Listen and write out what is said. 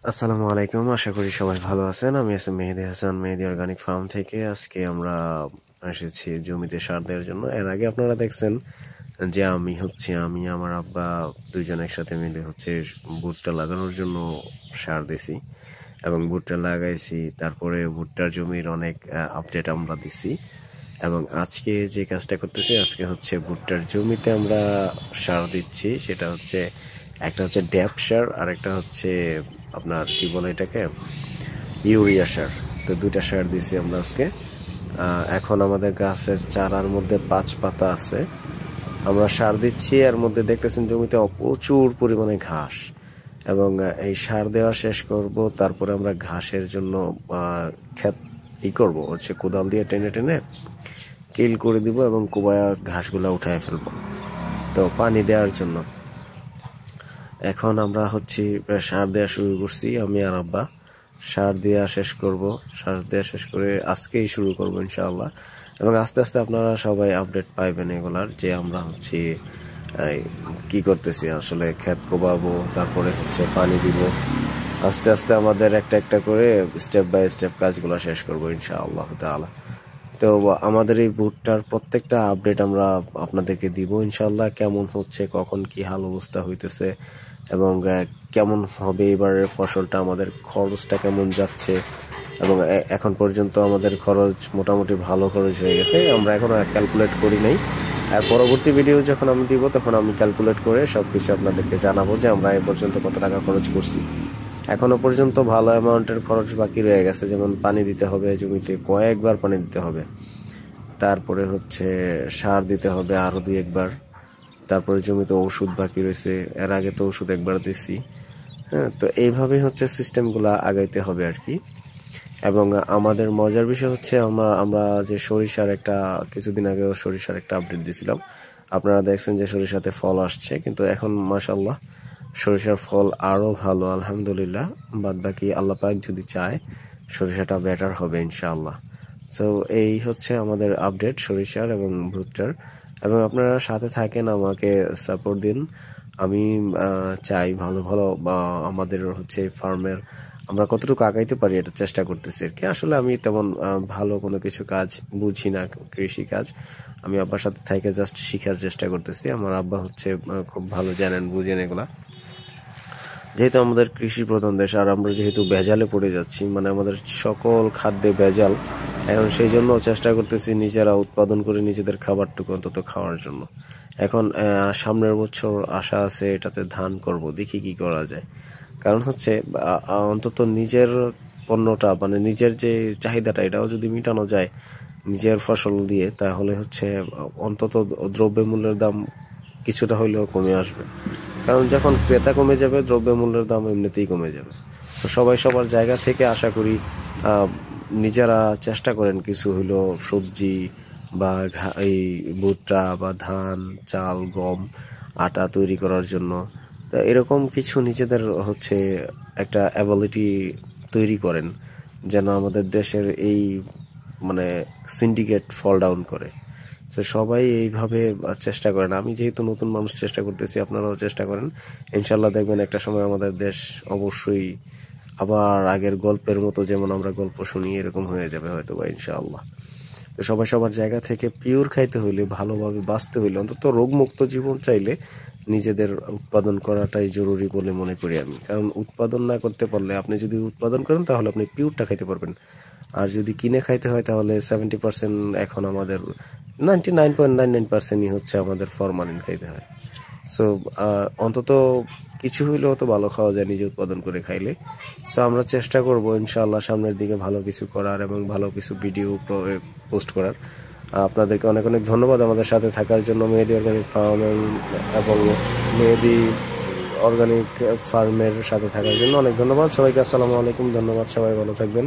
আসসালামু আলাইকুম। আশা করি সবাই ভালো আছেন। আমি আছি মেহেদী হাসান, মেহেদী অর্গানিক ফার্ম থেকে। আজকে আমরা এসেছি জমিতে সার দেওয়ার জন্য। এর আগে আপনারা দেখছেন যে আমি আমার আব্বা দুইজন একসাথে মিলে ভুট্টা লাগানোর জন্য সার দিছি এবং ভুট্টা লাগাইছি। তারপরে ভুট্টার জমির অনেক আপডেট আমরা দিছি এবং আজকে যে কাজটা করতেছি, আজকে ভুট্টার জমিতে আমরা সার দিচ্ছি। সেটা একটা ড্যাপ সার আর একটা আপনার কি বলে এটাকে ইউরিয়া সার। তো দুইটা সার দিছি আমরা আজকে। এখন আমাদের গাছের চারার মধ্যে 5 পাতা আছে, আমরা সার দিচ্ছি। এর মধ্যে দেখতেছেন জমিতে প্রচুর পরিমাণে ঘাস এবং এই সার দেওয়া শেষ করব, তারপরে আমরা ঘাসের জন্য ক্ষেত করব, কোদাল দিয়ে টেনে টেনে কিল করে দিব এবং কোবায়া ঘাসগুলা উঠায় ফেলবো তো পানি দেওয়ার জন্য। এখন আমরা সার দেওয়া শুরু করছি, আমি আর আব্বা। সার দেওয়া শেষ করব, সার দেওয়া শেষ করে আজকেই শুরু করব ইনশাআল্লাহ। এবং আস্তে আস্তে আপনারা সবাই আপডেট পাইবেন এগুলার, যে আমরা কি করতেছি। আসলে ক্ষেত কোবাবো, তারপরে পানি দিব। আস্তে আস্তে আমাদের একটা একটা করে স্টেপ বাই স্টেপ কাজগুলো শেষ করব ইনশাআল্লাহ তাআলা। তো আমাদের এই ভুট্টার প্রত্যেকটা আপডেট আমরা আপনাদেরকে দিব ইনশাআল্লাহ। কেমন হচ্ছে, কখন কি হাল অবস্থা হইতেছে এবং কেমন হবে এবারের ফসলটা, আমাদের খরচটা কেমন যাচ্ছে। এবং এখন পর্যন্ত আমাদের খরচ মোটামুটি ভালো খরচ হয়ে গেছে, আমরা এখনো ক্যালকুলেট করি নাই। আর পরবর্তী ভিডিও যখন আমি দিব তখন আমি ক্যালকুলেট করে সব কিছু আপনাদেরকে জানাবো যে আমরা এ পর্যন্ত কত টাকা খরচ করছি। এখনো পর্যন্ত ভালো অ্যামাউন্টের খরচ বাকি রয়ে গেছে, যেমন পানি দিতে হবে, জমিতে কয়েকবার পানি দিতে হবে, তারপরে সার দিতে হবে আরও 2-1 বার, তারপরে জমিতে ওষুধ বাকি রয়েছে, এর আগে তো ওষুধ একবার দিছি। হ্যাঁ, তো এইভাবেই সিস্টেমগুলো আগাইতে হবে আর কি। এবং আমাদের মজার বিষয় আমরা যে কিছুদিন আগে সরিষার একটা আপডেট দিয়েছিলাম। আপনারা দেখছেন যে সরিষাতে ফল আসছে, কিন্তু এখন মাশাআল্লাহ সরিষার ফল আরও ভালো আলহামদুলিল্লাহ। বাদ বাকি আল্লাহ পাক যদি চায় সরিষাটা বেটার হবে ইনশাআল্লাহ। সো এই আমাদের আপডেট সরিষার এবং ভুট্টার। এবং আপনারা সাথে থাকেন, আমাকে সাপোর্ট দিন। আমি চাই ভালো ভালো আমাদের ফার্মের আমরা কতটুকু আগাইতে পারি এটা চেষ্টা করতেছি আর কি। আসলে আমি তেমন ভালো কোনো কিছু কাজ বুঝি না, কৃষি কাজ। আমি আব্বার সাথে থেকে জাস্ট শিখার চেষ্টা করতেছি। আমার আব্বা খুব ভালো জানেন, বুঝেন এগুলা। যেহেতু আমাদের কৃষি প্রধান দেশ আর আমরা যেহেতু ভেজালে পড়ে যাচ্ছি, মানে আমাদের সকল খাদ্যে ভেজাল, এখন সেই জন্য চেষ্টা করতেছি নিজেরা উৎপাদন করে নিজেদের খাবারটুকু অন্তত খাওয়ার জন্য। এখন সামনের বছর আশা আছে এটাতে ধান করব, দেখি কি করা যায়। কারণ অন্তত নিজের পণ্যটা, মানে নিজের যে চাহিদাটা, এটাও যদি মেটানো যায় নিজের ফসল দিয়ে, তাহলে অন্তত দ্রব্যমূল্যের দাম কিছুটা হইলেও কমে আসবে। কারণ যখন ক্রেতা কমে যাবে, দ্রব্যমূল্যের দাম এমনিতেই কমে যাবে। তো সবাই সবার জায়গা থেকে আশা করি নিজেরা চেষ্টা করেন কিছু হইলো সবজি বা এই ভুট্টা বা ধান, চাল, গম, আটা তৈরি করার জন্য। তা এরকম কিছু নিজেদের একটা অ্যাবিলিটি তৈরি করেন, যেন আমাদের দেশের এই মানে সিন্ডিকেট ফল ডাউন করে। তো সবাই এইভাবে চেষ্টা করেন। আমি যেহেতু নতুন মানুষ, চেষ্টা করতেছি, আপনারাও চেষ্টা করেন। ইনশাল্লাহ দেখবেন একটা সময় আমাদের দেশ অবশ্যই আবার আগের গল্পের মতো, যেমন আমরা গল্প শুনি, এরকম হয়ে যাবে হয়তো বা ইনশাআল্লাহ। তো সবাই সবার জায়গা থেকে পিওর খাইতে হইলে, ভালোভাবে বাঁচতে হইলে, অন্তত রোগমুক্ত জীবন চাইলে নিজেদের উৎপাদন করাটাই জরুরি বলে মনে করি আমি। কারণ উৎপাদন না করতে পারলে, আপনি যদি উৎপাদন করেন তাহলে আপনি পিওরটা খাইতে পারবেন। আর যদি কিনে খাইতে হয় তাহলে 70%, এখন আমাদের 99.99%ই আমাদের ফরমালিন খাইতে হয়। সো অন্তত কিছু হইলেও তো ভালো খাওয়া যায় নিজে উৎপাদন করে খাইলে। সো আমরা চেষ্টা করব ইনশাআল্লাহ সামনের দিকে ভালো কিছু করার এবং ভালো কিছু ভিডিও পোস্ট করার। আপনাদেরকে অনেক অনেক ধন্যবাদ আমাদের সাথে থাকার জন্য। মেহেদী অর্গানিক ফার্ম এবং মেহেদী অর্গানিক ফার্মের সাথে থাকার জন্য অনেক ধন্যবাদ সবাইকে। আসসালামু আলাইকুম, ধন্যবাদ, সবাই ভালো থাকবেন।